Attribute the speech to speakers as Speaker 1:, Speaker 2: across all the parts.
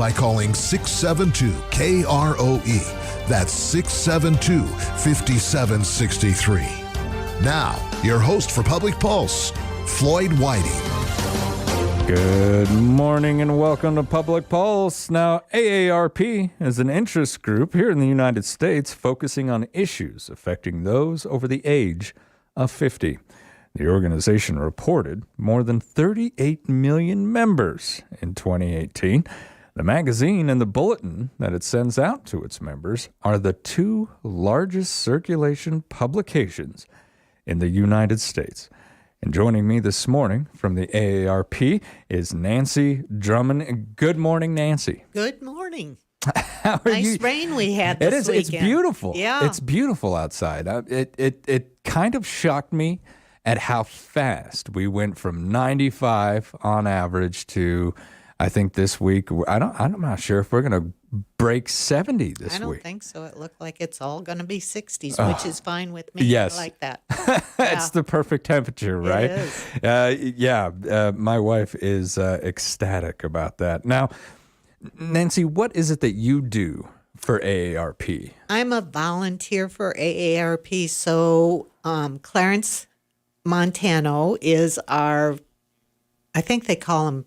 Speaker 1: by calling 672-KROE. That's 672-5763. Now, your host for Public Pulse, Floyd Whiting.
Speaker 2: Good morning and welcome to Public Pulse. Now, AARP is an interest group here in the United States focusing on issues affecting those over the age of 50. The organization reported more than 38 million members in 2018. The magazine and the bulletin that it sends out to its members are the two largest circulation publications in the United States. And joining me this morning from the AARP is Nancy Drummond. Good morning, Nancy.
Speaker 3: Good morning.
Speaker 2: How are
Speaker 3: nice
Speaker 2: you?
Speaker 3: rain we had this
Speaker 2: weekend. It's beautiful.
Speaker 3: Yeah.
Speaker 2: It's beautiful outside. It kind of shocked me at how fast we went from 95 on average to, I think this week, I'm not sure if we're going to break 70 this week.
Speaker 3: I don't think so. It looked like it's all going to be 60s, which is fine with me.
Speaker 2: Yes.
Speaker 3: I like that.
Speaker 2: It's the perfect temperature, right?
Speaker 3: It is.
Speaker 2: My wife is ecstatic about that. Now, Nancy, what is it that you do for AARP?
Speaker 3: I'm a volunteer for AARP. So Clarence Montano is our, I think they call him,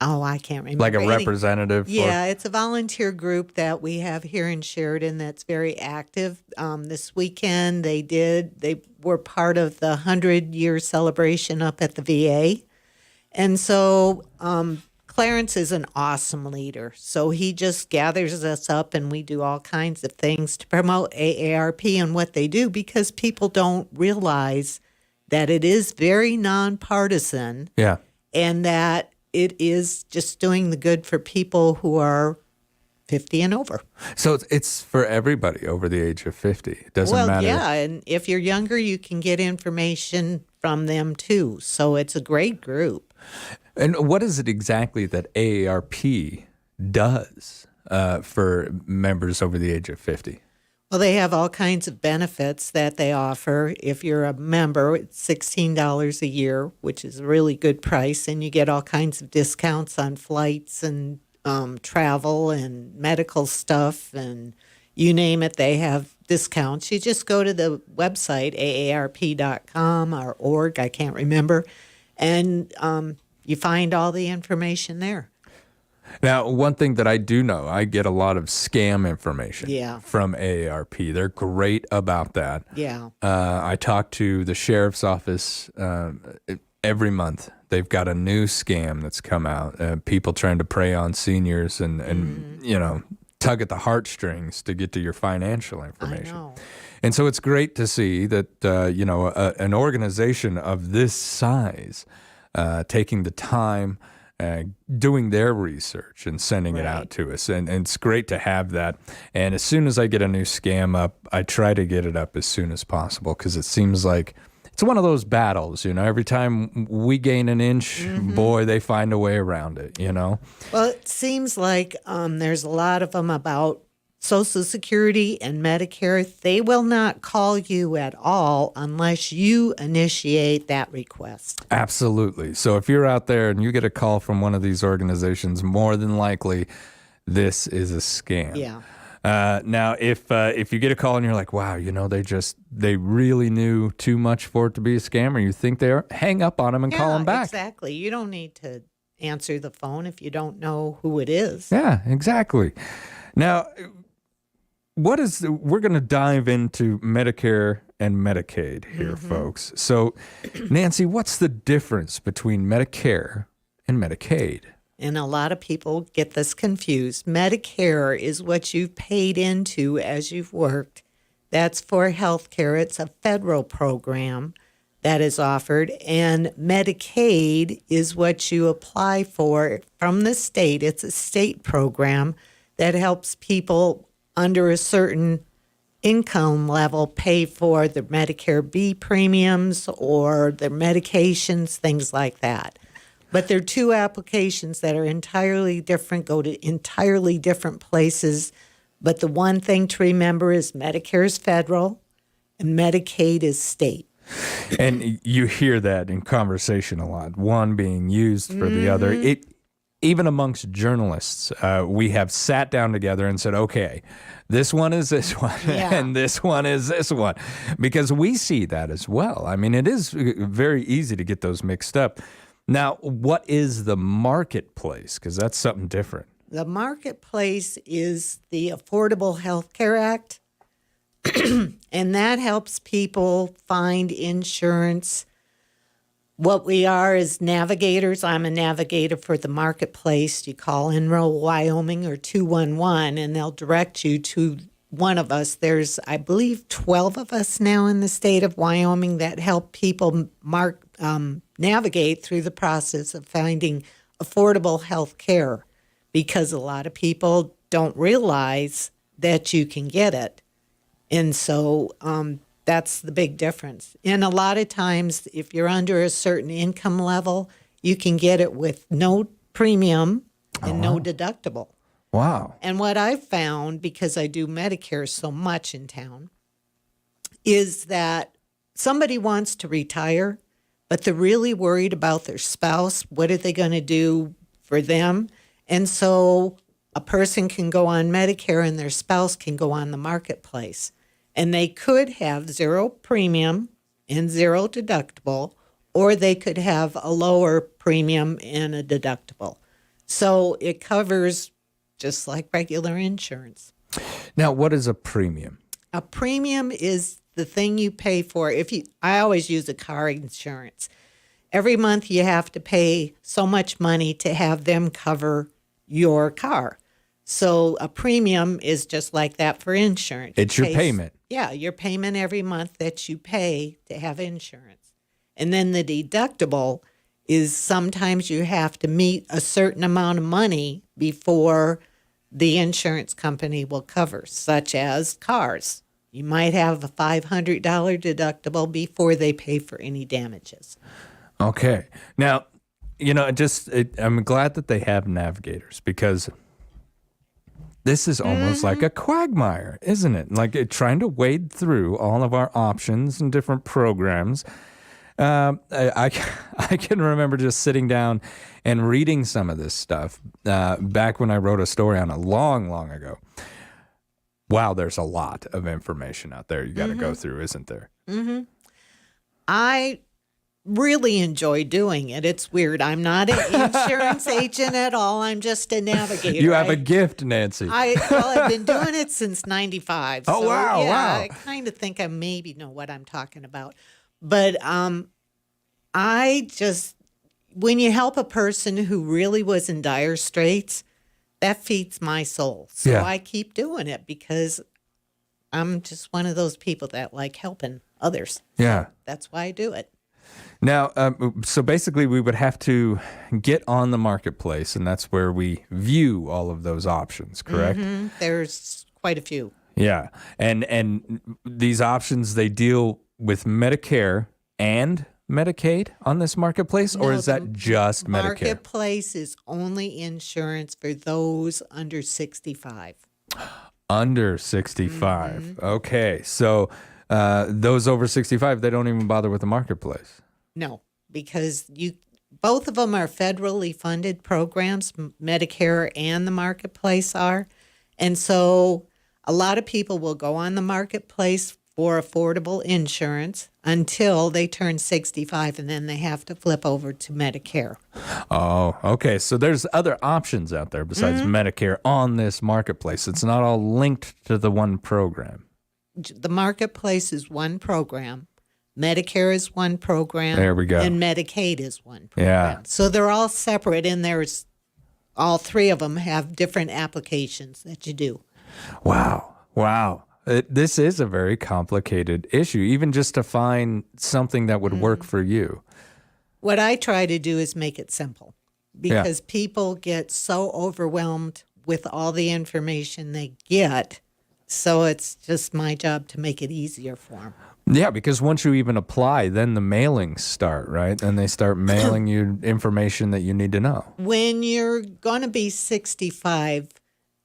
Speaker 3: I can't remember.
Speaker 2: Like a representative?
Speaker 3: Yeah, it's a volunteer group that we have here in Sheridan that's very active. This weekend they were part of the 100-year celebration up at the VA. And so Clarence is an awesome leader. So he just gathers us up and we do all kinds of things to promote AARP and what they do, because people don't realize that it is very nonpartisan.
Speaker 2: Yeah.
Speaker 3: And that it is just doing the good for people who are 50 and over.
Speaker 2: So it's for everybody over the age of 50. It doesn't matter.
Speaker 3: Well, yeah, and if you're younger, you can get information from them too. So it's a great group.
Speaker 2: And what is it exactly that AARP does for members over the age of 50?
Speaker 3: Well, they have all kinds of benefits that they offer. If you're a member, it's $16 a year, which is a really good price, and you get all kinds of discounts on flights and travel and medical stuff, and you name it, they have discounts. You just go to the website, aarp.com or org, I can't remember, and you find all the information there.
Speaker 2: Now, one thing that I do know, I get a lot of scam information from AARP. They're great about that.
Speaker 3: Yeah.
Speaker 2: I talk to the sheriff's office every month. They've got a new scam that's come out. People trying to prey on seniors and tug at the heartstrings to get to your financial information.
Speaker 3: I know.
Speaker 2: And so it's great to see that, an organization of this size taking the time, doing their research and sending it out to us. And it's great to have that. And as soon as I get a new scam up, I try to get it up as soon as possible, because it seems like it's one of those battles, every time we gain an inch, boy, they find a way around it, Well,
Speaker 3: it seems like there's a lot of them about Social Security and Medicare. They will not call you at all unless you initiate that request.
Speaker 2: Absolutely. So if you're out there and you get a call from one of these organizations, more than likely this is a scam.
Speaker 3: Yeah.
Speaker 2: Now, if you get a call and you're like, wow, they really knew too much for it to be a scam, or you think they are, hang up on them and call them back.
Speaker 3: Exactly. You don't need to answer the phone if you don't know who it is.
Speaker 2: Yeah, exactly. Now, we're going to dive into Medicare and Medicaid here, folks. So, Nancy, what's the difference between Medicare and Medicaid?
Speaker 3: And a lot of people get this confused. Medicare is what you've paid into as you've worked. That's for health care. It's a federal program that is offered. And Medicaid is what you apply for from the state. It's a state program that helps people under a certain income level pay for their Medicare B premiums or their medications, things like that. But they're two applications that are entirely different, go to entirely different places. But the one thing to remember is Medicare is federal and Medicaid is state.
Speaker 2: And you hear that in conversation a lot, one being used for the other. even amongst journalists, we have sat down together and said, okay, this one is this one,
Speaker 3: Yeah.
Speaker 2: and this one is this one, because we see that as well. I mean, it is very easy to get those mixed up. Now, what is the marketplace? Because that's something different.
Speaker 3: The marketplace is the Affordable Health Care Act, and that helps people find insurance. What we are is navigators. I'm a navigator for the marketplace. You call Enroll Wyoming or 211, and they'll direct you to one of us. There's, I believe, 12 of us now in the state of Wyoming that help people navigate through the process of finding affordable health care, because a lot of people don't realize that you can get it. And so that's the big difference. And a lot of times, if you're under a certain income level, you can get it with no premium and no deductible.
Speaker 2: Wow.
Speaker 3: And what I've found, because I do Medicare so much in town, is that somebody wants to retire, but they're really worried about their spouse. What are they going to do for them? And so a person can go on Medicare and their spouse can go on the marketplace. And they could have zero premium and zero deductible, or they could have a lower premium and a deductible. So it covers just like regular insurance.
Speaker 2: Now, what is a premium?
Speaker 3: A premium is the thing you pay for. I always use a car insurance. Every month you have to pay so much money to have them cover your car. So a premium is just like that for insurance.
Speaker 2: It's your payment.
Speaker 3: Yeah, your payment every month that you pay to have insurance. And then the deductible is sometimes you have to meet a certain amount of money before the insurance company will cover, such as cars. You might have a $500 deductible before they pay for any damages.
Speaker 2: Okay. Now, I'm glad that they have navigators, because this is almost like a quagmire, isn't it? Like trying to wade through all of our options and different programs. I can remember just sitting down and reading some of this stuff back when I wrote a story on it long ago. Wow, there's a lot of information out there you got to go through, isn't there?
Speaker 3: Mm-hmm. I really enjoy doing it. It's weird. I'm not an insurance agent at all. I'm just a navigator.
Speaker 2: You have a gift, Nancy.
Speaker 3: I've been doing it since 95.
Speaker 2: Oh,
Speaker 3: so,
Speaker 2: wow,
Speaker 3: yeah,
Speaker 2: wow.
Speaker 3: I kind of think I maybe know what I'm talking about. But when you help a person who really was in dire straits, that feeds my soul. So
Speaker 2: Yeah.
Speaker 3: I keep doing it because I'm just one of those people that like helping others.
Speaker 2: Yeah.
Speaker 3: That's why I do it.
Speaker 2: Now, so basically we would have to get on the marketplace, and that's where we view all of those options, correct?
Speaker 3: There's quite a few.
Speaker 2: Yeah. And these options, they deal with Medicare and Medicaid on this marketplace, or
Speaker 3: No,
Speaker 2: is that just Medicare?
Speaker 3: Marketplace is only insurance for those under 65.
Speaker 2: Under 65. Okay. So those over 65, they don't even bother with the marketplace.
Speaker 3: No, because both of them are federally funded programs, Medicare and the marketplace are. And so a lot of people will go on the marketplace for affordable insurance until they turn 65, and then they have to flip over to Medicare.
Speaker 2: Oh, okay. So there's other options out there besides Medicare on this marketplace. It's not all linked to the one program.
Speaker 3: The marketplace is one program. Medicare is one program.
Speaker 2: There we go.
Speaker 3: And Medicaid is one program.
Speaker 2: Yeah.
Speaker 3: So they're all separate, and all three of them have different applications that you do.
Speaker 2: Wow. This is a very complicated issue, even just to find something that would work for you.
Speaker 3: What I try to do is make it simple, because people get so overwhelmed with all the information they get. So it's just my job to make it easier for them.
Speaker 2: Yeah, because once you even apply, then the mailings start, right? And they start mailing you information that you need to know.
Speaker 3: When you're going to be 65,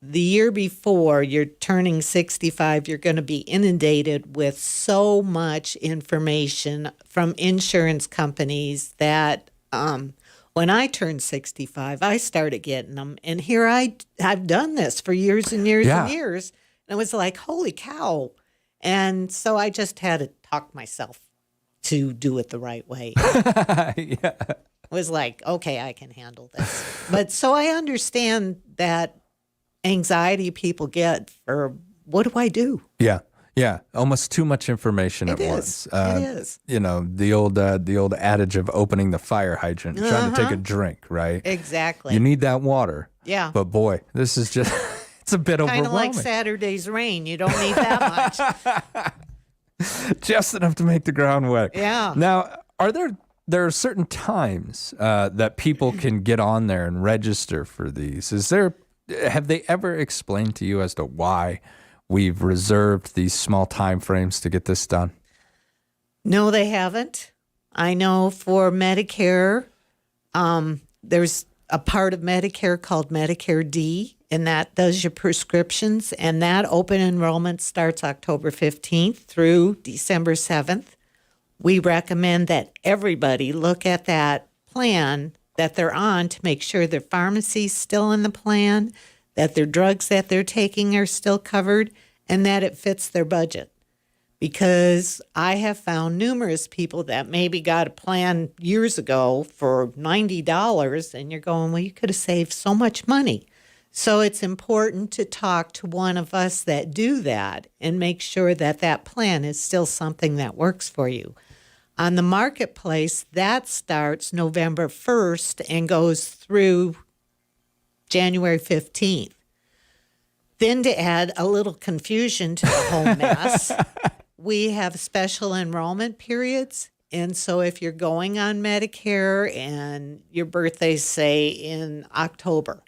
Speaker 3: the year before you're turning 65, you're going to be inundated with so much information from insurance companies that When I turned 65, I started getting them. And here I've done this for years and years
Speaker 2: Yeah.
Speaker 3: and years. And it was like, holy cow. And so I just had to talk myself to do it the right way.
Speaker 2: Yeah.
Speaker 3: It was like, okay, I can handle this. But so I understand that anxiety people get for, what do I do?
Speaker 2: Yeah. Yeah. Almost too much information at
Speaker 3: It
Speaker 2: once.
Speaker 3: is. It is.
Speaker 2: You know, the old adage of opening the fire hydrant, trying to take a drink, right?
Speaker 3: Exactly.
Speaker 2: You need that water.
Speaker 3: Yeah.
Speaker 2: But boy, this is just, it's a bit
Speaker 3: Kind of
Speaker 2: overwhelming.
Speaker 3: like Saturday's rain. You don't need that much.
Speaker 2: Just enough to make the ground wet.
Speaker 3: Yeah.
Speaker 2: Now, there are certain times that people can get on there and register for these. Have they ever explained to you as to why we've reserved these small time frames to get this done?
Speaker 3: No, they haven't. I know for Medicare, there's a part of Medicare called Medicare D, and that does your prescriptions. And that open enrollment starts October 15th through December 7th. We recommend that everybody look at that plan that they're on to make sure their pharmacy's still in the plan, that their drugs that they're taking are still covered, and that it fits their budget. Because I have found numerous people that maybe got a plan years ago for $90, and you're going, well, you could have saved so much money. So it's important to talk to one of us that do that and make sure that that plan is still something that works for you. On the marketplace, that starts November 1st and goes through January 15th. Then to add a little confusion to the whole mess, we have special enrollment periods. And so if you're going on Medicare and your birthday's, say, in October,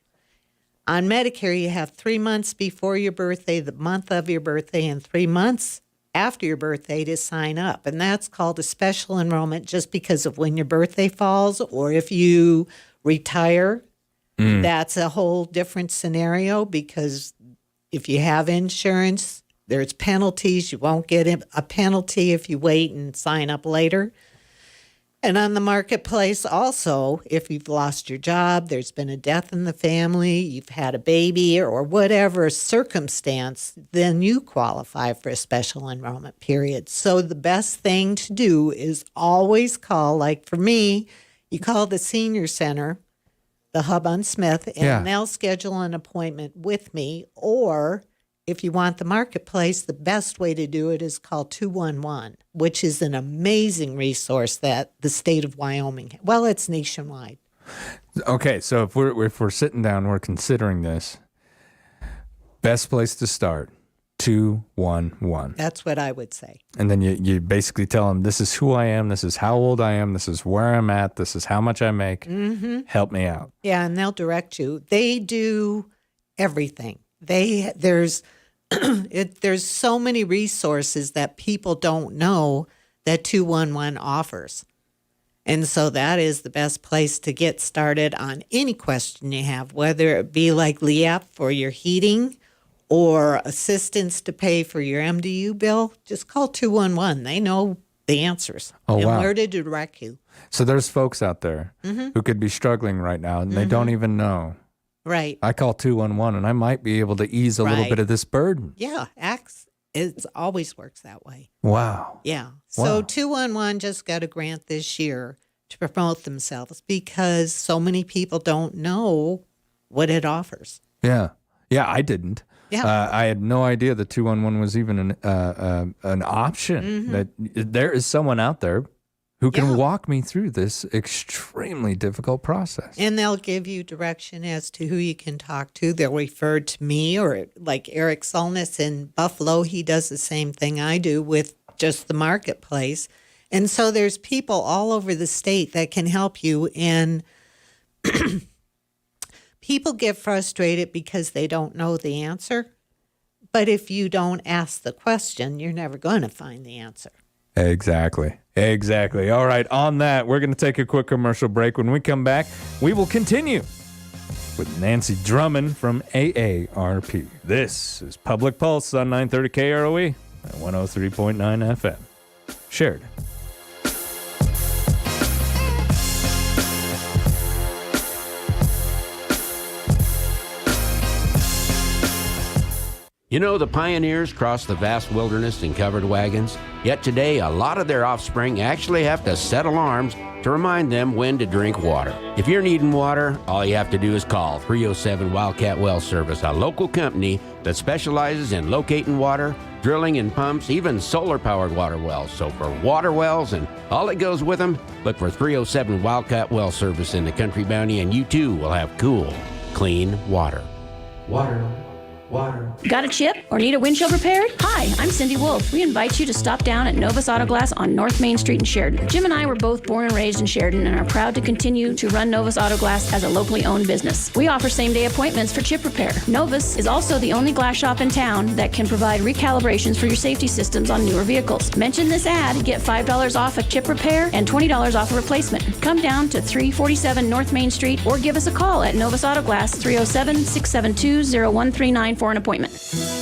Speaker 3: on Medicare, you have 3 months before your birthday, the month of your birthday, and 3 months after your birthday to sign up. And that's called a special enrollment just because of when your birthday falls, or if you retire, that's a whole different scenario, because if you have insurance, there's penalties. You won't get a penalty if you wait and sign up later. And on the marketplace also, if you've lost your job, there's been a death in the family, you've had a baby, or whatever circumstance, then you qualify for a special enrollment period. So the best thing to do is always call, like for me, you call the senior center, the hub on Smith, and they'll schedule an appointment with me. Or if you want the marketplace, the best way to do it is call 211, which is an amazing resource that the state of Wyoming, well, it's nationwide.
Speaker 2: Okay, so if we're sitting down, we're considering this. Best place to start, 211.
Speaker 3: That's what I would say.
Speaker 2: And then you basically tell them, this is who I am, this is how old I am, this is where I'm at, this is how much I make. Help me out.
Speaker 3: Yeah, and they'll direct you. They do everything. There's so many resources that people don't know that 211 offers. And so that is the best place to get started on any question you have, whether it be like LEAP for your heating or assistance to pay for your MDU bill. Just call 211. They know the answers and where to direct you.
Speaker 2: So there's folks out there who could be struggling right now and they don't even know.
Speaker 3: Right.
Speaker 2: I call 211 and I might be able to ease a little bit of this burden.
Speaker 3: Yeah. It always works that way.
Speaker 2: Wow.
Speaker 3: Yeah. So 211 just got a grant this year to promote themselves because so many people don't know what it offers.
Speaker 2: Yeah. Yeah, I didn't.
Speaker 3: Yeah.
Speaker 2: I had no idea that 211 was even an option, that there is someone out there who can walk me through this extremely difficult process.
Speaker 3: And they'll give you direction as to who you can talk to. They'll refer to me, or like Eric Solness in Buffalo, he does the same thing I do with just the marketplace. And so there's people all over the state that can help you. And people get frustrated because they don't know the answer. But if you don't ask the question, you're never going to find the answer.
Speaker 2: Exactly. All right. On that, we're going to take a quick commercial break. When we come back, we will continue with Nancy Drummond from AARP. This is Public Pulse on 930 KROE at 103.9 FM. Sheridan.
Speaker 4: You know, the pioneers crossed the vast wilderness in covered wagons, yet today a lot of their offspring actually have to set alarms to remind them when to drink water. If you're needing water, all you have to do is call 307 Wildcat Well Service, a local company that specializes in locating water, drilling and pumps, even solar-powered water wells. So for water wells and all that goes with them, look for 307 Wildcat Well Service in the Country Bounty, and you too will have cool, clean water. Water.
Speaker 5: Got a chip or need a windshield repaired? Hi, I'm Cindy Wolf. We invite you to stop down at Novus Auto Glass on North Main Street in Sheridan. Jim and I were both born and raised in Sheridan and are proud to continue to run Novus Auto Glass as a locally owned business. We offer same-day appointments for chip repair. Novus is also the only glass shop in town that can provide recalibrations for your safety systems on newer vehicles. Mention this ad, get $5 off a chip repair and $20 off a replacement. Come down to 347 North Main Street or give us a call at Novus Auto Glass 307-672-0139 for an appointment.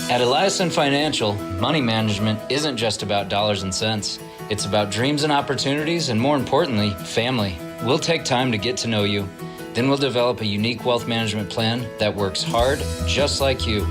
Speaker 6: At Eliason Financial, money management isn't just about dollars and cents. It's about dreams and opportunities, and more importantly, family. We'll take time to get to know you. Then we'll develop a unique wealth management plan that works hard, just like you.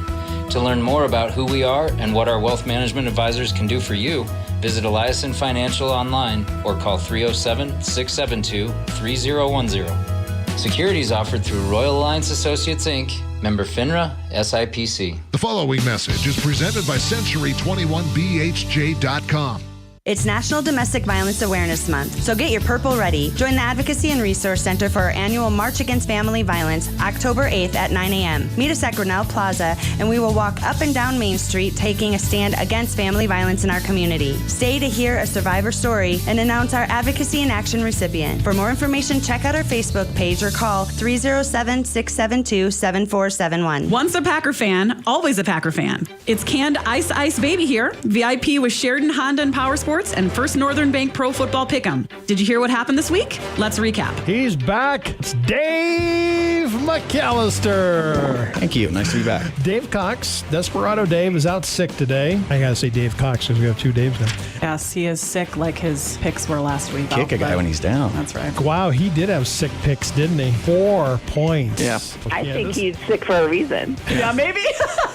Speaker 6: To learn more about who we are and what our wealth management advisors can do for you, visit Eliason Financial online or call 307-672-3010. Securities offered through Royal Alliance Associates, Inc., member FINRA, SIPC.
Speaker 1: The following message is presented by Century21BHJ.com.
Speaker 7: It's National Domestic Violence Awareness Month, so get your purple ready. Join the Advocacy and Resource Center for our annual March Against Family Violence, October 8th at 9 a.m. Meet us at Grinnell Plaza, and we will walk up and down Main Street taking a stand against family violence in our community. Stay to hear a survivor story and announce our Advocacy in Action recipient. For more information, check out our Facebook page or call 307-672-7471.
Speaker 8: Once a Packer fan, always a Packer fan. It's canned Ice Baby here, VIP with Sheridan Honda and Power Sports and First Northern Bank Pro Football Pick'em. Did you hear what happened this week? Let's recap.
Speaker 9: He's back. It's Dave McAllister.
Speaker 10: Thank you. Nice to be back.
Speaker 9: Dave Cox, Desperado Dave, is out sick today. I got to say Dave Cox because we have two Daves now.
Speaker 8: Yes, he is sick like his picks were last week.
Speaker 10: Kick a guy when he's down.
Speaker 8: That's right.
Speaker 9: Wow, he did have sick picks, didn't he? 4 points.
Speaker 10: Yeah.
Speaker 11: I think he's sick for a reason.
Speaker 8: Yeah, maybe.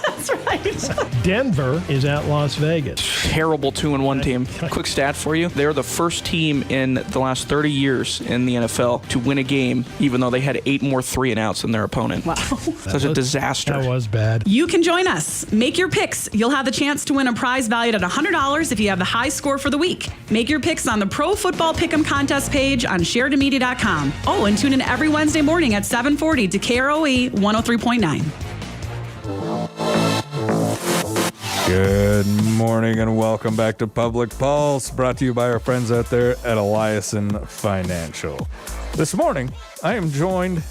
Speaker 8: That's right.
Speaker 9: Denver is at Las Vegas.
Speaker 12: Terrible 2-1 team. Quick stat for you. They're the first team in the last 30 years in the NFL to win a game, even though they had 8 more 3-and-outs than their opponent.
Speaker 8: Wow.
Speaker 12: Such a disaster.
Speaker 9: That was bad.
Speaker 8: You can join us. Make your picks. You'll have the chance to win a prize valued at $100 if you have the high score for the week. Make your picks on the Pro Football Pick'em contest page on SheridanMedia.com. Oh, and tune in every Wednesday morning at 7:40 to KROE 103.9.
Speaker 2: Good morning and welcome back to Public Pulse, brought to you by our friends out there at Eliason Financial. This morning, I am joined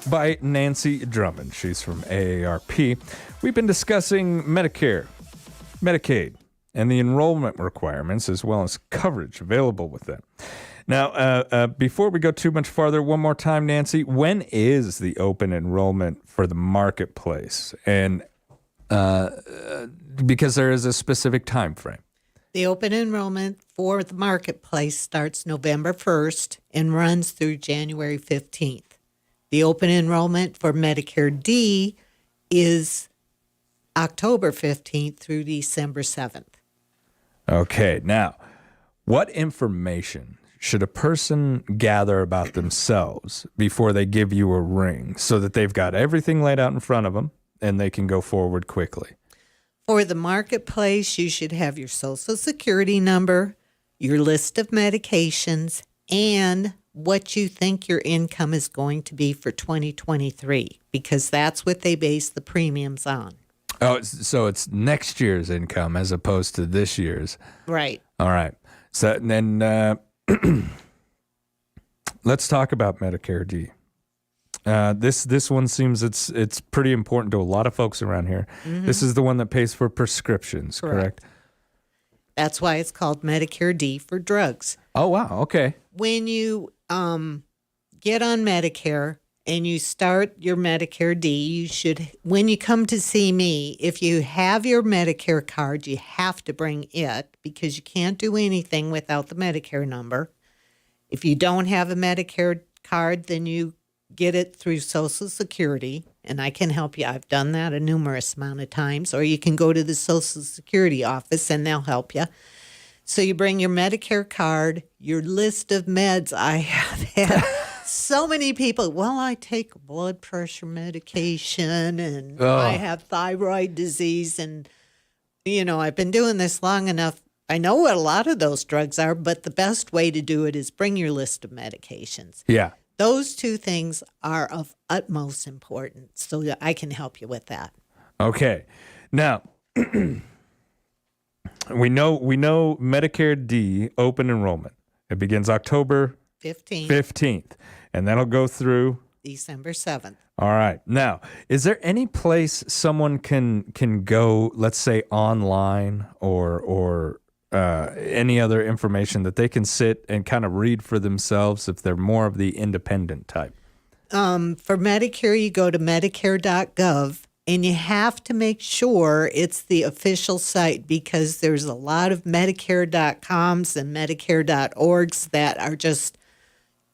Speaker 2: by Nancy Drummond. She's from AARP. We've been discussing Medicare, Medicaid, and the enrollment requirements as well as coverage available with them. Now, before we go too much farther, one more time, Nancy, when is the open enrollment for the marketplace? And because there is a specific time frame.
Speaker 3: The open enrollment for the marketplace starts November 1st and runs through January 15th. The open enrollment for Medicare D is October 15th through December 7th.
Speaker 2: Okay, now, what information should a person gather about themselves before they give you a ring so that they've got everything laid out in front of them and they can go forward quickly?
Speaker 3: For the marketplace, you should have your Social Security number, your list of medications, and what you think your income is going to be for 2023, because that's what they base the premiums on.
Speaker 2: Oh, so it's next year's income as opposed to this year's.
Speaker 3: Right.
Speaker 2: All right. So then let's talk about Medicare D. This one seems it's pretty important to a lot of folks around here. Mm-hmm. This is the one that pays for prescriptions, correct?
Speaker 3: That's why it's called Medicare D for drugs.
Speaker 2: Oh, wow. Okay.
Speaker 3: When you get on Medicare and you start your Medicare D, you should, when you come to see me, if you have your Medicare card, you have to bring it because you can't do anything without the Medicare number. If you don't have a Medicare card, then you get it through Social Security. and I can help you. I've done that a numerous amount of times. Or you can go to the Social Security office, and they'll help you. So you bring your Medicare card, your list of meds. I have had so many people, well, I take blood pressure medication, and I have thyroid disease, and, I've been doing this long enough. I know what a lot of those drugs are, but the best way to do it is bring your list of medications.
Speaker 2: Yeah.
Speaker 3: Those two things are of utmost importance, so I can help you with that.
Speaker 2: Okay. Now, we know Medicare D open enrollment. It begins October 15th, and that'll go through
Speaker 3: December 7th.
Speaker 2: All right. Now, is there any place someone can go, let's say online or any other information that they can sit and kind of read for themselves if they're more of the independent type?
Speaker 3: For Medicare, you go to Medicare.gov, and you have to make sure it's the official site, because there's a lot of Medicare.coms and Medicare.orgs that are just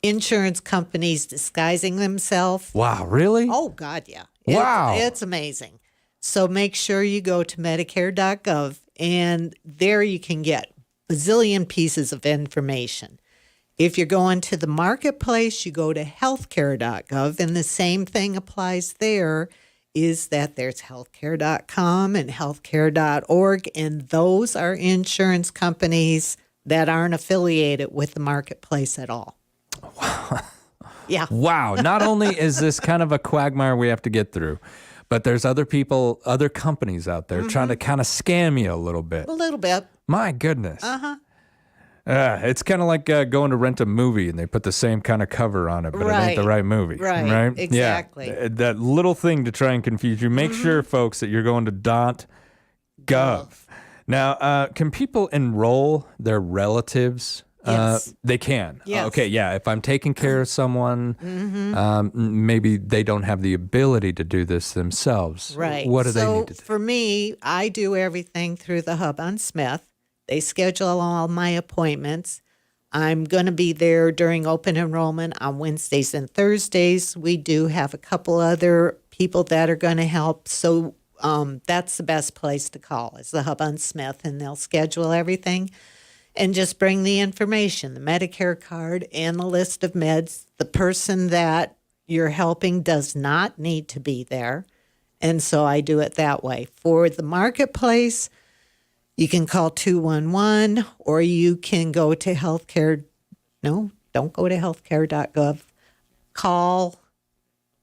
Speaker 3: insurance companies disguising themselves.
Speaker 2: Wow, really?
Speaker 3: Oh, God, yeah.
Speaker 2: Wow.
Speaker 3: It's amazing. So make sure you go to Medicare.gov, and there you can get a bazillion pieces of information. If you're going to the marketplace, you go to healthcare.gov, and the same thing applies there, is that there's healthcare.com and healthcare.org, and those are insurance companies that aren't affiliated with the marketplace at all. Yeah.
Speaker 2: Wow. Not only is this kind of a quagmire we have to get through, but there's other companies out there trying to kind of scam you a little bit.
Speaker 3: A little bit.
Speaker 2: My goodness.
Speaker 3: Uh-huh.
Speaker 2: It's kind of like going to rent a movie and they put the same kind of cover on it, but it ain't the right movie.
Speaker 3: Right. Exactly.
Speaker 2: Yeah. That little thing to try and confuse you. Make sure, folks, that you're going to .gov. Now, can people enroll their relatives?
Speaker 3: Yes.
Speaker 2: They can.
Speaker 3: Yes.
Speaker 2: Okay, yeah. If I'm taking care of someone, maybe they don't have the ability to do this themselves.
Speaker 3: Right.
Speaker 2: What do they need to do?
Speaker 3: So for me, I do everything through the Hub on Smith. They schedule all my appointments. I'm going to be there during open enrollment on Wednesdays and Thursdays. We do have a couple other people that are going to help. So that's the best place to call, is the Hub on Smith, and they'll schedule everything. And just bring the information, the Medicare card and the list of meds. The person that you're helping does not need to be there. And so I do it that way. For the marketplace, you can call 211, or you can go to healthcare. No, don't go to healthcare.gov. Call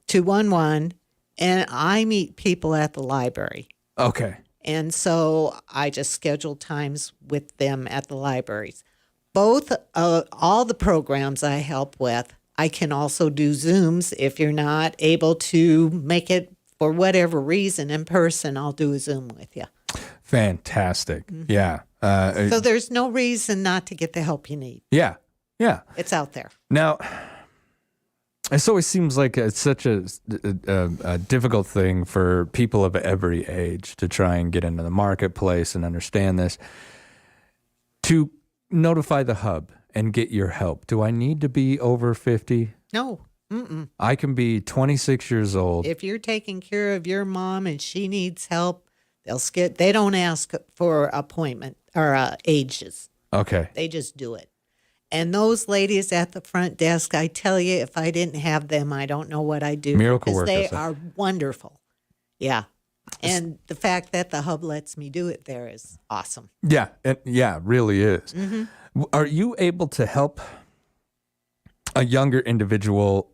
Speaker 3: 211, and I meet people at the library.
Speaker 2: Okay.
Speaker 3: And so I just schedule times with them at the libraries. Both, all the programs I help with, I can also do Zooms. If you're not able to make it for whatever reason in person, I'll do a Zoom with you.
Speaker 2: Fantastic. Yeah.
Speaker 3: So there's no reason not to get the help you need.
Speaker 2: Yeah. Yeah.
Speaker 3: It's out there.
Speaker 2: Now, it always seems like it's such a difficult thing for people of every age to try and get into the marketplace and understand this. To notify the Hub and get your help, do I need to be over 50?
Speaker 3: No. Mm-mm.
Speaker 2: I can be 26 years old.
Speaker 3: If you're taking care of your mom and she needs help, they don't ask for appointment or ages.
Speaker 2: Okay.
Speaker 3: They just do it. And those ladies at the front desk, I tell you, if I didn't have them, I don't know what I'd do.
Speaker 2: Miracle workers.
Speaker 3: They are wonderful. Yeah. And the fact that the Hub lets me do it there is awesome.
Speaker 2: Yeah. It really is.
Speaker 3: Mm-hmm.
Speaker 2: Are you able to help a younger individual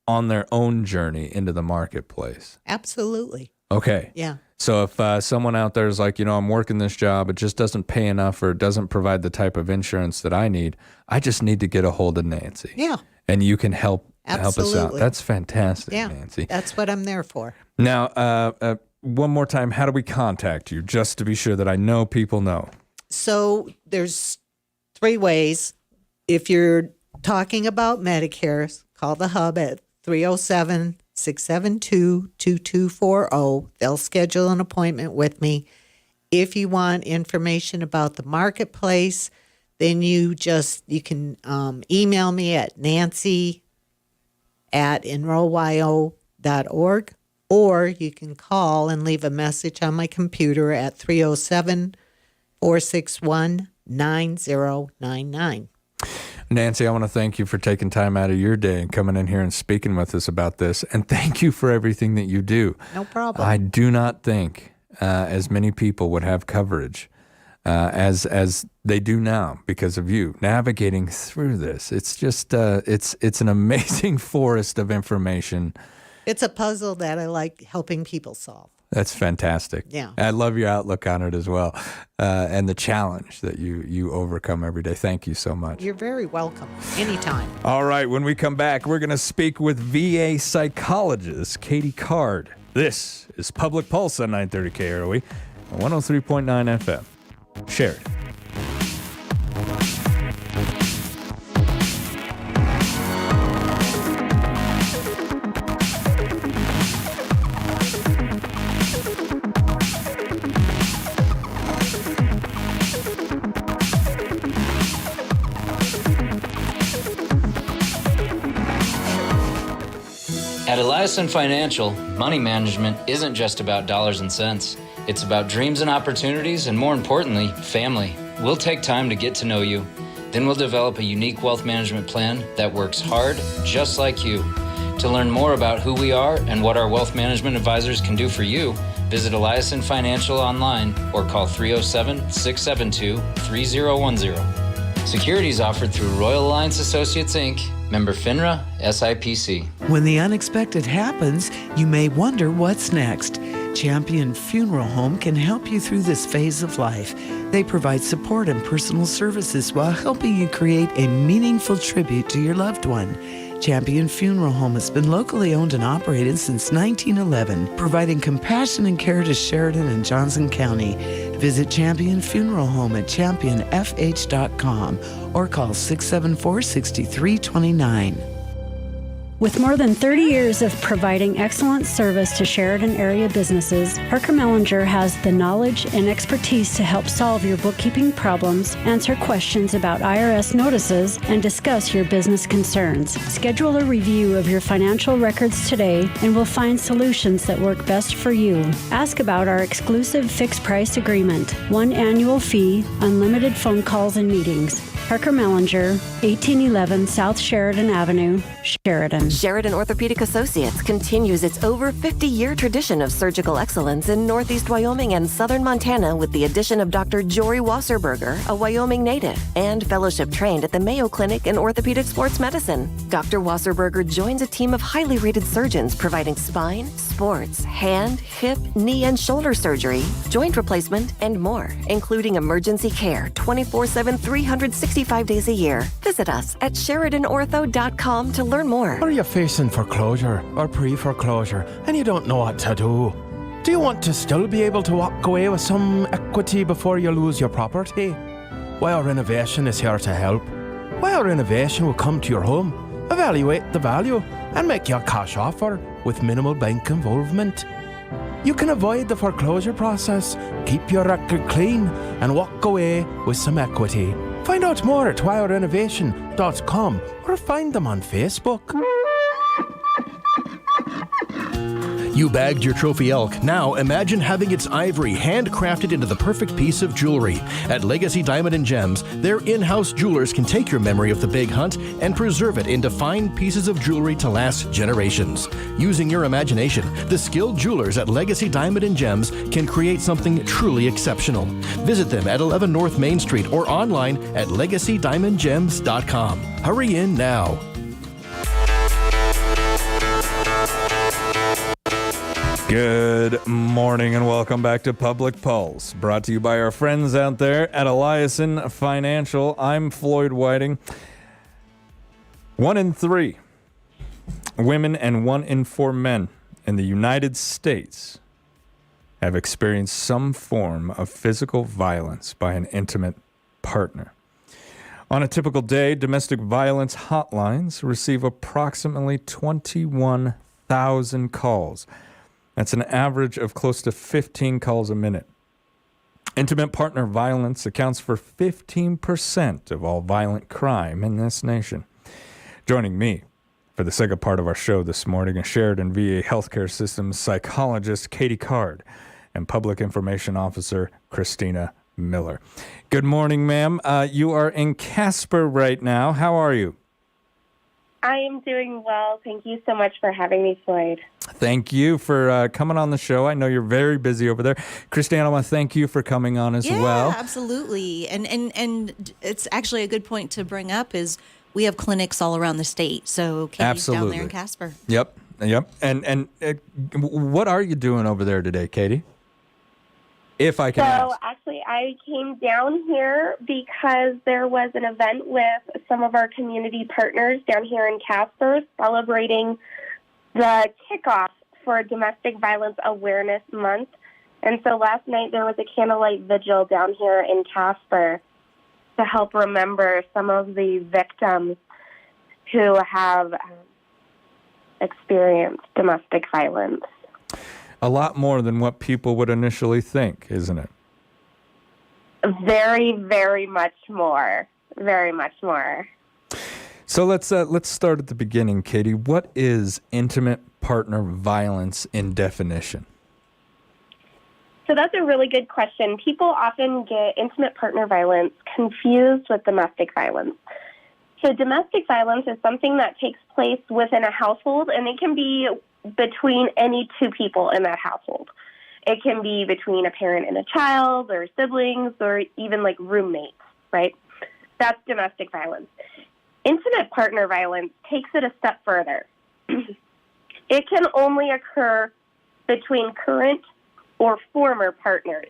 Speaker 2: on their own journey into the marketplace?
Speaker 3: Absolutely.
Speaker 2: Okay.
Speaker 3: Yeah.
Speaker 2: So if someone out there is like, I'm working this job, it just doesn't pay enough or it doesn't provide the type of insurance that I need, I just need to get a hold of Nancy.
Speaker 3: Yeah.
Speaker 2: And you can help us out.
Speaker 3: Absolutely.
Speaker 2: That's fantastic,
Speaker 3: Yeah.
Speaker 2: Nancy.
Speaker 3: That's what I'm there for.
Speaker 2: Now, one more time, how do we contact you, just to be sure that I know people know?
Speaker 3: So there's 3 ways. If you're talking about Medicare, call the Hub at 307-672-2240. They'll schedule an appointment with me. If you want information about the marketplace, then you can email me at nancy@enrollyo.org, or you can call and leave a message on my computer at 307-461-9099.
Speaker 2: Nancy, I want to thank you for taking time out of your day and coming in here and speaking with us about this. And thank you for everything that you do.
Speaker 3: No problem.
Speaker 2: I do not think as many people would have coverage as they do now because of you navigating through this. It's just it's an amazing forest of information.
Speaker 3: It's a puzzle that I like helping people solve.
Speaker 2: That's fantastic.
Speaker 3: Yeah.
Speaker 2: I love your outlook on it as well, and the challenge that you overcome every day. Thank you so much.
Speaker 3: You're very welcome. Anytime.
Speaker 2: All right, when we come back, we're going to speak with VA psychologist Katie Card. This is Public Pulse on 930 KROE, 103.9 FM. Share it.
Speaker 6: At Eliason Financial, money management isn't just about dollars and cents. It's about dreams and opportunities, and more importantly, family. We'll take time to get to know you. Then we'll develop a unique wealth management plan that works hard, just like you. To learn more about who we are and what our wealth management advisors can do for you, visit Eliason Financial online or call 307-672-3010. Securities offered through Royal Alliance Associates, Inc., member FINRA, SIPC.
Speaker 13: When the unexpected happens, you may wonder what's next. Champion Funeral Home can help you through this phase of life. They provide support and personal services while helping you create a meaningful tribute to your loved one. Champion Funeral Home has been locally owned and operated since 1911, providing compassion and care to Sheridan and Johnson County. Visit Champion Funeral Home at championfh.com or call 674-6329.
Speaker 14: With more than 30 years of providing excellent service to Sheridan area businesses, Parker Mellinger has the knowledge and expertise to help solve your bookkeeping problems, answer questions about IRS notices, and discuss your business concerns. Schedule a review of your financial records today and we'll find solutions that work best for you. Ask about our exclusive fixed price agreement, 1 annual fee, unlimited phone calls and meetings. Parker Mellinger, 1811 South Sheridan Avenue, Sheridan.
Speaker 15: Sheridan Orthopedic Associates continues its over 50-year tradition of surgical excellence in Northeast Wyoming and Southern Montana with the addition of Dr. Jory Wasserberger, a Wyoming native, and fellowship trained at the Mayo Clinic in Orthopedic Sports Medicine. Dr. Wasserberger joins a team of highly rated surgeons providing spine, sports, hand, hip, knee, and shoulder surgery, joint replacement, and more, including emergency care 24/7, 365 days a year. Visit us at SheridanOrtho.com to learn more.
Speaker 16: Are you facing foreclosure or pre-foreclosure and you don't know what to do? Do you want to still be able to walk away with some equity before you lose your property? Wire Renovation is here to help. Wire Renovation will come to your home, evaluate the value, and make you a cash offer with minimal bank involvement. You can avoid the foreclosure process, keep your record clean, and walk away with some equity. Find out more at wirerenovation.com or find them on Facebook.
Speaker 17: You bagged your trophy elk. Now imagine having its ivory handcrafted into the perfect piece of jewelry. At Legacy Diamond and Gems, their in-house jewelers can take your memory of the big hunt and preserve it into fine pieces of jewelry to last generations. Using your imagination, the skilled jewelers at Legacy Diamond and Gems can create something truly exceptional. Visit them at 11 North Main Street or online at legacydiamondgems.com. Hurry in now.
Speaker 2: Good morning and welcome back to Public Pulse, brought to you by our friends out there at Eliason Financial. I'm Floyd Whiting. 1 in 3 women and 1 in 4 men in the United States have experienced some form of physical violence by an intimate partner. On a typical day, domestic violence hotlines receive approximately 21,000 calls. That's an average of close to 15 calls a minute. Intimate partner violence accounts for 15% of all violent crime in this nation. Joining me For the second part of our show this morning, a Sheridan VA Healthcare Systems psychologist, Katie Card, and Public Information Officer, Christina Miller. Good morning, ma'am. You are in Casper right now. How are you?
Speaker 18: I am doing well. Thank you so much for having me, Floyd.
Speaker 2: Thank you for coming on the show. I know you're very busy over there. Christina, I want to thank you for coming on as well.
Speaker 19: Yeah, absolutely. And it's actually a good point to bring up is we have clinics all around the state. So Katie's down there in Casper.
Speaker 2: Yep. And what are you doing over there today, Katie? If I can ask.
Speaker 18: Actually, I came down here because there was an event with some of our community partners down here in Casper celebrating the kickoff for Domestic Violence Awareness Month. And so last night there was a candlelight vigil down here in Casper to help remember some of the victims who have experienced domestic violence.
Speaker 2: A lot more than what people would initially think, isn't it?
Speaker 18: Very, very much more. Very much more.
Speaker 2: So let's start at the beginning, Katie. What is intimate partner violence in definition?
Speaker 18: So that's a really good question. People often get intimate partner violence confused with domestic violence. So domestic violence is something that takes place within a household, and it can be between any two people in that household. It can be between a parent and a child, or siblings, or even like roommates, right? That's domestic violence. Intimate partner violence takes it a step further. It can only occur between current or former partners.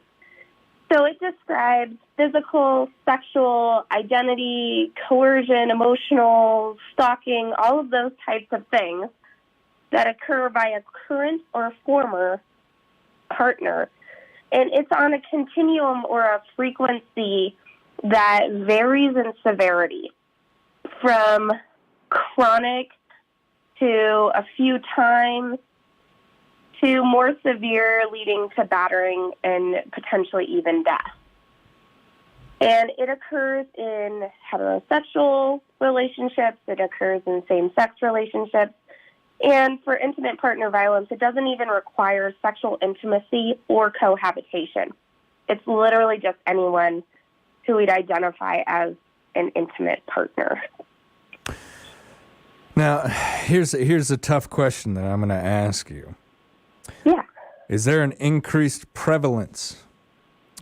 Speaker 18: So it describes physical, sexual, identity, coercion, emotional, stalking, all of those types of things that occur by a current or former partner. And it's on a continuum or a frequency that varies in severity from chronic to a few times to more severe, leading to battering and potentially even death. And it occurs in heterosexual relationships. It occurs in same-sex relationships. And for intimate partner violence, it doesn't even require sexual intimacy or cohabitation. It's literally just anyone who we'd identify as an intimate partner.
Speaker 2: Now, here's a tough question that I'm going to ask you.
Speaker 18: Yeah.
Speaker 2: Is there an increased prevalence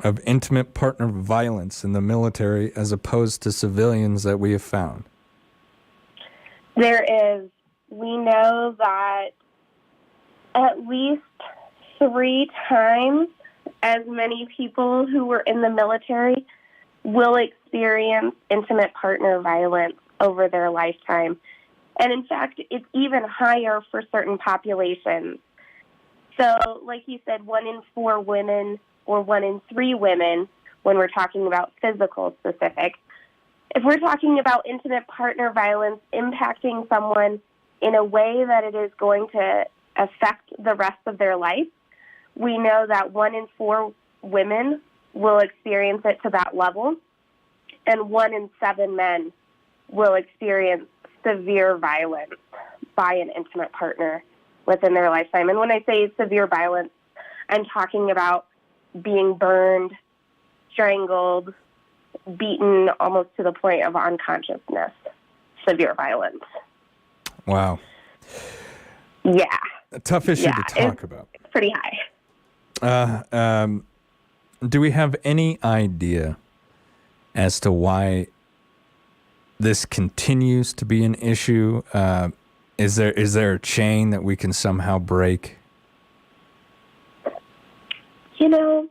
Speaker 2: of intimate partner violence in the military as opposed to civilians that we have found?
Speaker 18: There is. We know that at least 3 times as many people who were in the military will experience intimate partner violence over their lifetime. And in fact, it's even higher for certain populations. So, like you said, 1 in 4 women or 1 in 3 women, when we're talking about physical specific. If we're talking about intimate partner violence impacting someone in a way that it is going to affect the rest of their life, we know that 1 in 4 women will experience it to that level, and 1 in 7 men will experience severe violence by an intimate partner within their lifetime. And when I say severe violence, I'm talking about being burned, strangled, beaten almost to the point of unconsciousness. Severe violence.
Speaker 2: Wow.
Speaker 18: Yeah.
Speaker 2: A tough issue to talk about.
Speaker 18: It's pretty high.
Speaker 2: Do we have any idea as to why this continues to be an issue? Is there a chain that we can somehow break?
Speaker 18: You know,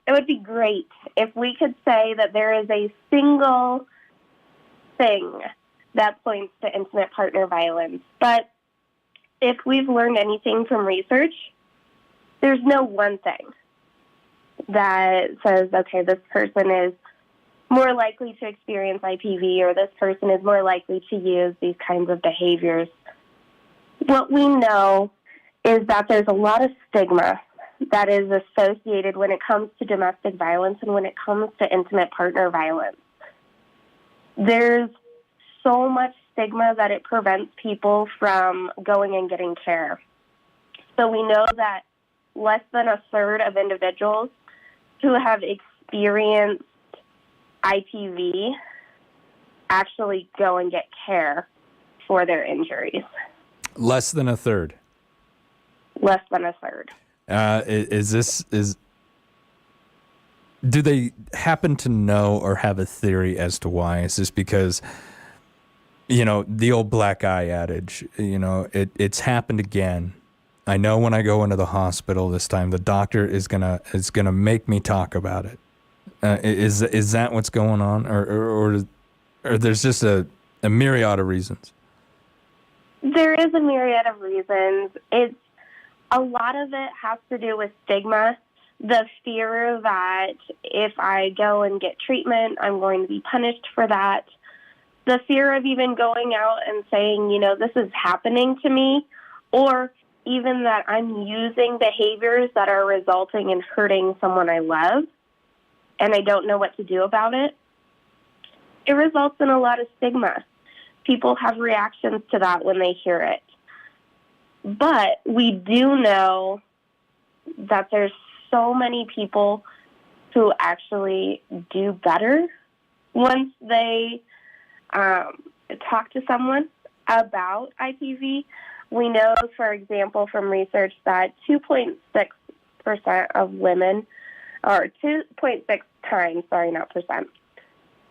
Speaker 18: it would be great if we could say that there is a single thing that points to intimate partner violence. But if we've learned anything from research, there's no one thing that says, okay, this person is more likely to experience IPV or this person is more likely to use these kinds of behaviors. What we know is that there's a lot of stigma that is associated when it comes to domestic violence and when it comes to intimate partner violence. There's so much stigma that it prevents people from going and getting care. So we know that less than a third of individuals who have experienced IPV actually go and get care for their injuries.
Speaker 2: Less than a third.
Speaker 18: Less than a third.
Speaker 2: Do they happen to know or have a theory as to why? Is this because, the old black eye adage, it's happened again. I know when I go into the hospital this time, the doctor is gonna make me talk about it. Is that what's going on, or there's just a myriad of reasons?
Speaker 18: There is a myriad of reasons. A lot of it has to do with stigma, the fear that if I go and get treatment, I'm going to be punished for that. The fear of even going out and saying, this is happening to me, or even that I'm using behaviors that are resulting in hurting someone I love, and I don't know what to do about it. It results in a lot of stigma. People have reactions to that when they hear it. But we do know that there's so many people who actually do better once they talk to someone about IPV. We know, for example, from research that 2.6% of women, or 2.6 times, sorry, not percent,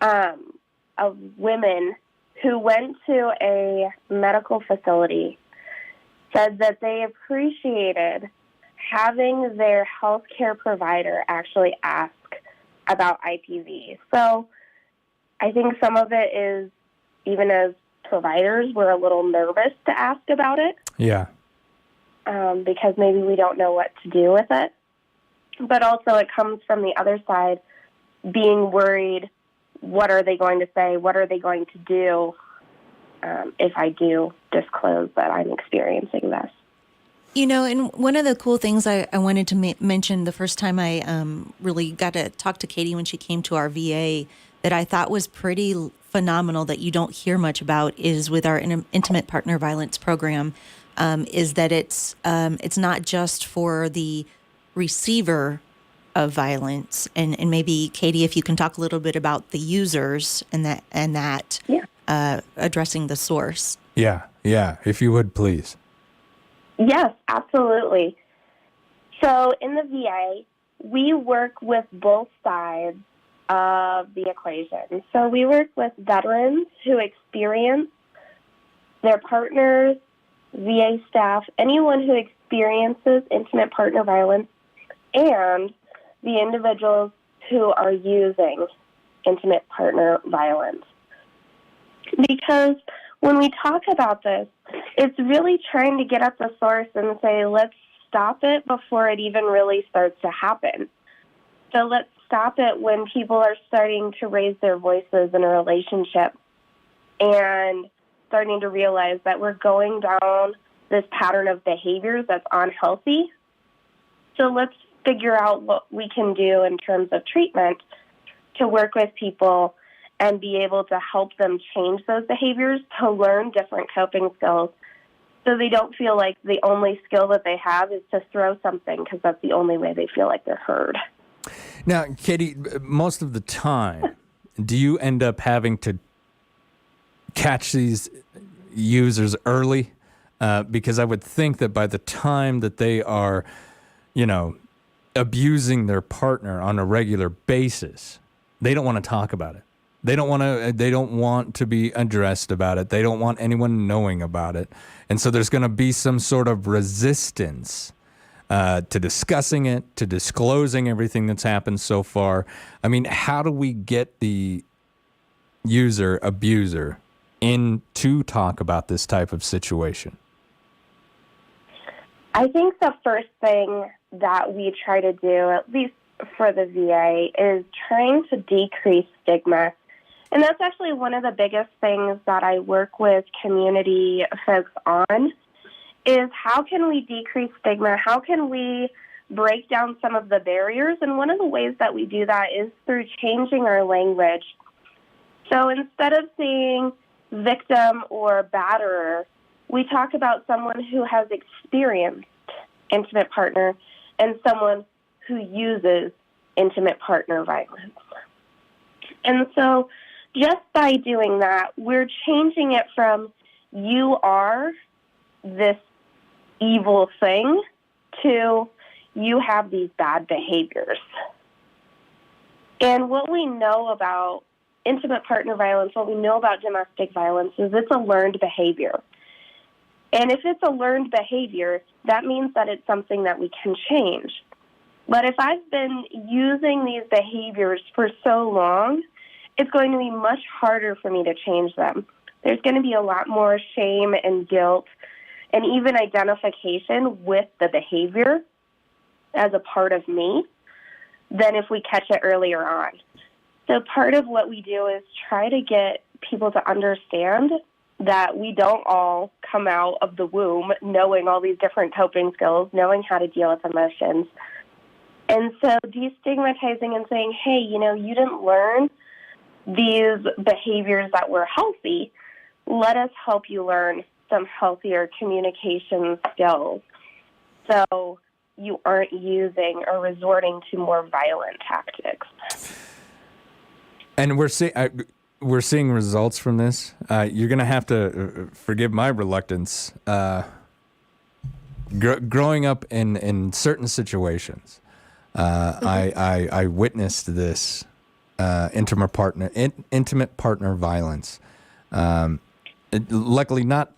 Speaker 18: of women who went to a medical facility said that they appreciated having their healthcare provider actually ask about IPV. So I think some of it is, even as providers, we're a little nervous to ask about it.
Speaker 2: Yeah.
Speaker 18: Because maybe we don't know what to do with it. But also it comes from the other side, being worried, what are they going to say? What are they going to do if I do disclose that I'm experiencing this?
Speaker 19: And one of the cool things I wanted to mention the first time I really got to talk to Katie when she came to our VA that I thought was pretty phenomenal that you don't hear much about is with our intimate partner violence program, is that it's not just for the receiver of violence, and maybe Katie, if you can talk a little bit about the users and that addressing the source.
Speaker 2: Yeah, if you would, please.
Speaker 18: Yes, absolutely. So in the VA, we work with both sides of the equation. So we work with veterans who experience their partners, VA staff, anyone who experiences intimate partner violence, and the individuals who are using intimate partner violence. Because when we talk about this, it's really trying to get at the source and say, let's stop it before it even really starts to happen. So let's stop it when people are starting to raise their voices in a relationship and starting to realize that we're going down this pattern of behaviors that's unhealthy. So let's figure out what we can do in terms of treatment to work with people and be able to help them change those behaviors, to learn different coping skills so they don't feel like the only skill that they have is to throw something because that's the only way they feel like they're heard.
Speaker 2: Now, Katie, most of the time, do you end up having to catch these users early? Because I would think that by the time that they are, abusing their partner on a regular basis, they don't want to talk about it. They don't want to be addressed about it. They don't want anyone knowing about it. And so there's going to be some sort of resistance to discussing it, to disclosing everything that's happened so far. I mean, how do we get the abuser in to talk about this type of situation?
Speaker 18: I think the first thing that we try to do, at least for the VA, is trying to decrease stigma. And that's actually one of the biggest things that I work with community folks on, is how can we decrease stigma? How can we break down some of the barriers? And one of the ways that we do that is through changing our language. So instead of saying, victim or batterer, we talk about someone who has experienced intimate partner and someone who uses intimate partner violence. And so just by doing that, we're changing it from you are this evil thing to you have these bad behaviors. And what we know about intimate partner violence, what we know about domestic violence is it's a learned behavior. And if it's a learned behavior, that means that it's something that we can change. But if I've been using these behaviors for so long, it's going to be much harder for me to change them. There's going to be a lot more shame and guilt and even identification with the behavior as a part of me than if we catch it earlier on. So part of what we do is try to get people to understand that we don't all come out of the womb knowing all these different coping skills, knowing how to deal with emotions. And so destigmatizing and saying, hey, you know, you didn't learn these behaviors that were healthy. Let us help you learn some healthier communication skills so you aren't using or resorting to more violent tactics.
Speaker 2: And we're seeing results from this. You're going to have to forgive my reluctance. Growing up in certain situations, I witnessed this intimate partner violence. Luckily, not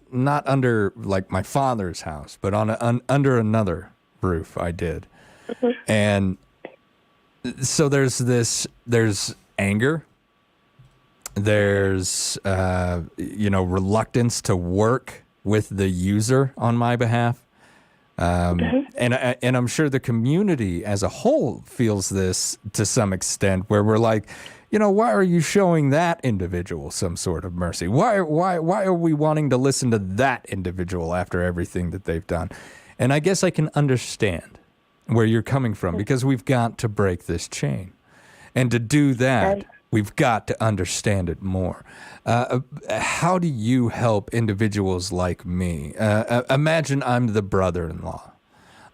Speaker 2: under like my father's house, but under another roof. I did, and so there's anger. There's reluctance to work with the user on my behalf. And I'm sure the community as a whole feels this to some extent, where we're like, why are you showing that individual some sort of mercy? Why are we wanting to listen to that individual after everything that they've done? And I guess I can understand where you're coming from, because we've got to break this chain. And to do that, we've got to understand it more. How do you help individuals like me? Imagine I'm the brother-in-law.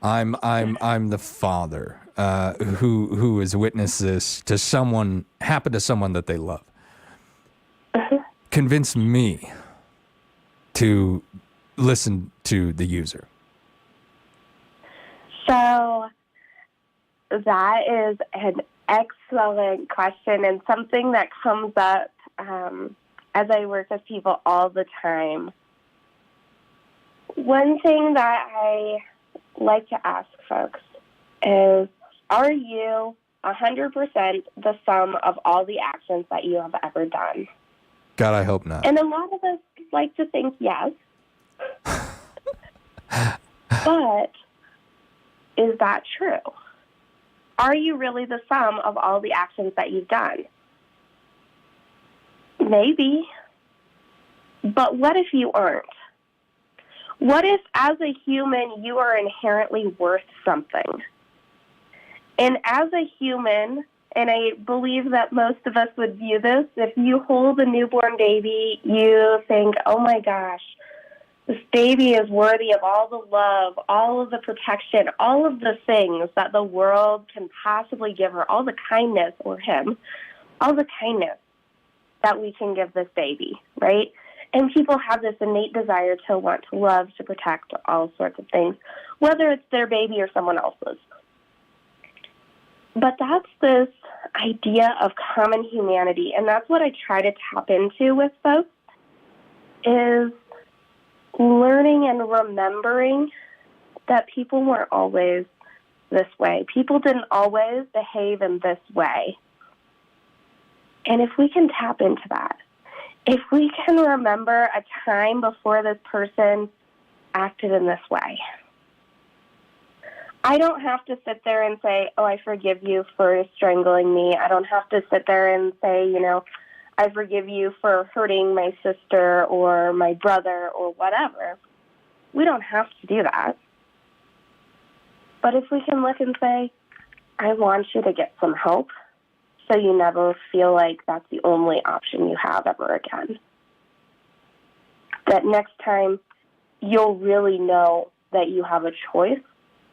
Speaker 2: I'm the father who has witnessed this happen to someone that they love. Convince me to listen to the user.
Speaker 18: So that is an excellent question, and something that comes up as I work with people all the time. One thing that I like to ask folks is, are you 100% the sum of all the actions that you have ever done?
Speaker 2: God, I hope not.
Speaker 18: And a lot of us like to think yes. But is that true? Are you really the sum of all the actions that you've done? Maybe. But what if you aren't? What if, as a human, you are inherently worth something? And as a human, and I believe that most of us would view this, if you hold a newborn baby, you think, oh my gosh, this baby is worthy of all the love, all of the protection, all of the things that the world can possibly give her, all the kindness, or him, all the kindness that we can give this baby, right? And people have this innate desire to want to love, to protect, all sorts of things, whether it's their baby or someone else's. But that's this idea of common humanity, and that's what I try to tap into with folks, is learning and remembering that people weren't always this way. People didn't always behave in this way. And if we can tap into that, if we can remember a time before this person acted in this way, I don't have to sit there and say, oh, I forgive you for strangling me. I don't have to sit there and say, I forgive you for hurting my sister or my brother or whatever. We don't have to do that. But if we can look and say, I want you to get some help so you never feel like that's the only option you have ever again. that next time you'll really know that you have a choice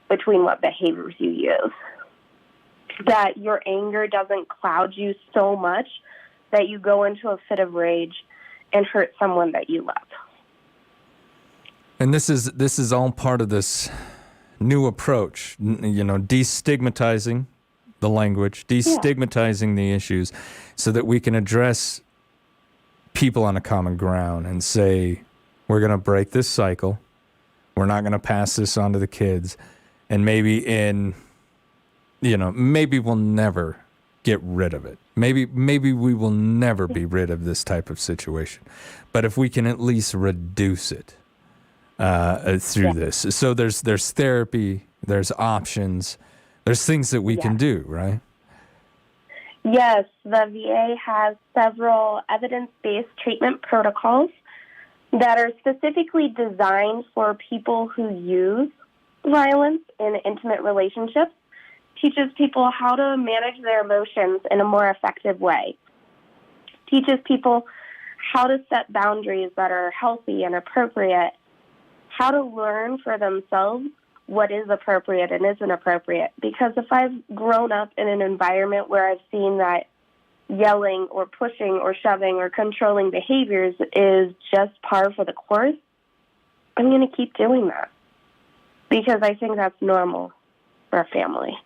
Speaker 18: between what behaviors you use. That your anger doesn't cloud you so much that you go into a fit of rage and hurt someone that you love.
Speaker 2: And this is all part of this new approach, destigmatizing the language, destigmatizing the issues, so that we can address people on a common ground and say, we're going to break this cycle. We're not going to pass this on to the kids. And maybe maybe we'll never get rid of it. Maybe we will never be rid of this type of situation. But if we can at least reduce it through this. So there's therapy, there's options, there's things that we can do, right?
Speaker 18: Yes, the VA has several evidence-based treatment protocols that are specifically designed for people who use violence in intimate relationships, teaches people how to manage their emotions in a more effective way, teaches people how to set boundaries that are healthy and appropriate, how to learn for themselves what is appropriate and isn't appropriate. Because if I've grown up in an environment where I've seen that yelling or pushing or shoving or controlling behaviors is just par for the course, I'm going to keep doing that because I think that's normal for a family.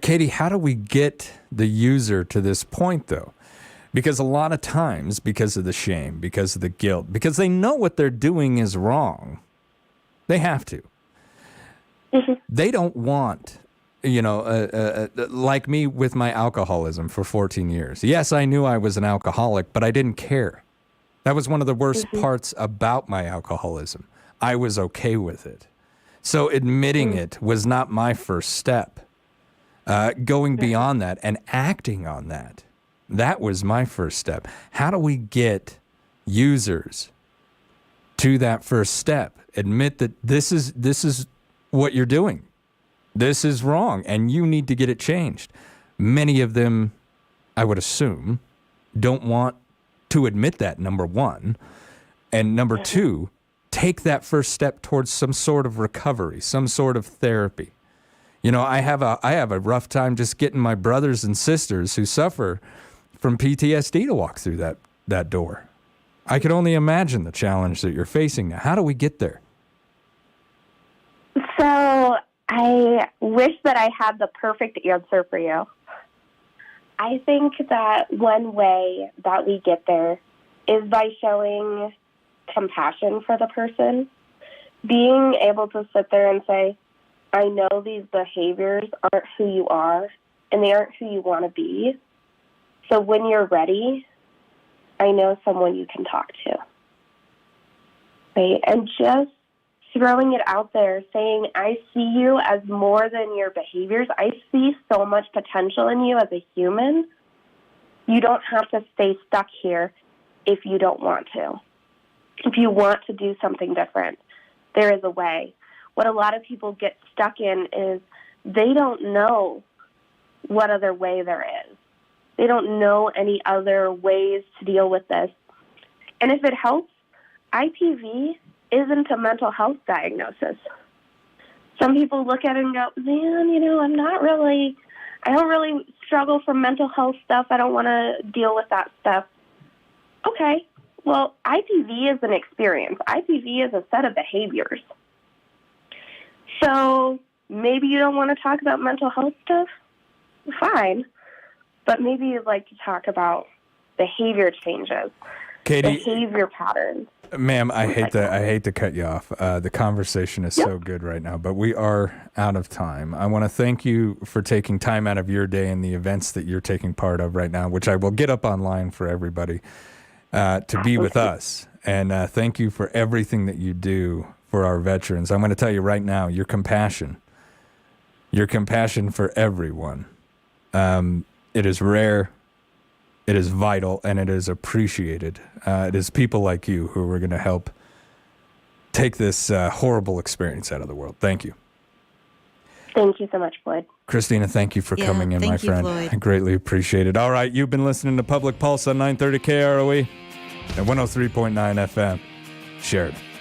Speaker 2: Katie, how do we get the user to this point, though? Because a lot of times, because of the shame, because of the guilt, because they know what they're doing is wrong, they have to. Mm-hmm. They don't want, like me with my alcoholism for 14 years. Yes, I knew I was an alcoholic, but I didn't care. That was one of the worst parts about my alcoholism. I was okay with it. So admitting it was not my first step. Going beyond that and acting on that, that was my first step. How do we get users to that first step? Admit that this is what you're doing. This is wrong, and you need to get it changed. Many of them, I would assume, don't want to admit that, number one. And number two, take that first step towards some sort of recovery, some sort of therapy. I have a rough time just getting my brothers and sisters who suffer from PTSD to walk through that door. I can only imagine the challenge that you're facing now. How do we get there?
Speaker 18: So I wish that I had the perfect answer for you. I think that one way that we get there is by showing compassion for the person, being able to sit there and say, I know these behaviors aren't who you are, and they aren't who you want to be. So when you're ready, I know someone you can talk to. Right? And just throwing it out there, saying, I see you as more than your behaviors. I see so much potential in you as a human. You don't have to stay stuck here if you don't want to. If you want to do something different, there is a way. What a lot of people get stuck in is they don't know what other way there is. They don't know any other ways to deal with this. And if it helps, IPV isn't a mental health diagnosis. Some people look at it and go, man, I don't really struggle from mental health stuff. I don't want to deal with that stuff. Okay, well, IPV is an experience. IPV is a set of behaviors. So maybe you don't want to talk about mental health stuff? Fine. But maybe you'd like to talk about behavior changes,
Speaker 2: Katie,
Speaker 18: behavior patterns.
Speaker 2: Ma'am, I hate to cut you off. The conversation is so good right now, but we are out of time. I want to thank you for taking time out of your day and the events that you're taking part of right now, which I will get up online for everybody to be with us. And thank you for everything that you do for our veterans. I'm going to tell you right now, your compassion for everyone, it is rare, it is vital, and it is appreciated. It is people like you who are going to help take this horrible experience out of the world. Thank you.
Speaker 18: Thank you so much, Floyd.
Speaker 2: Christina, thank you for coming in, my friend.
Speaker 19: Floyd.
Speaker 2: I greatly appreciate it. All right, you've been listening to Public Pulse on 930 KROE and 103.9 FM. Sheridan.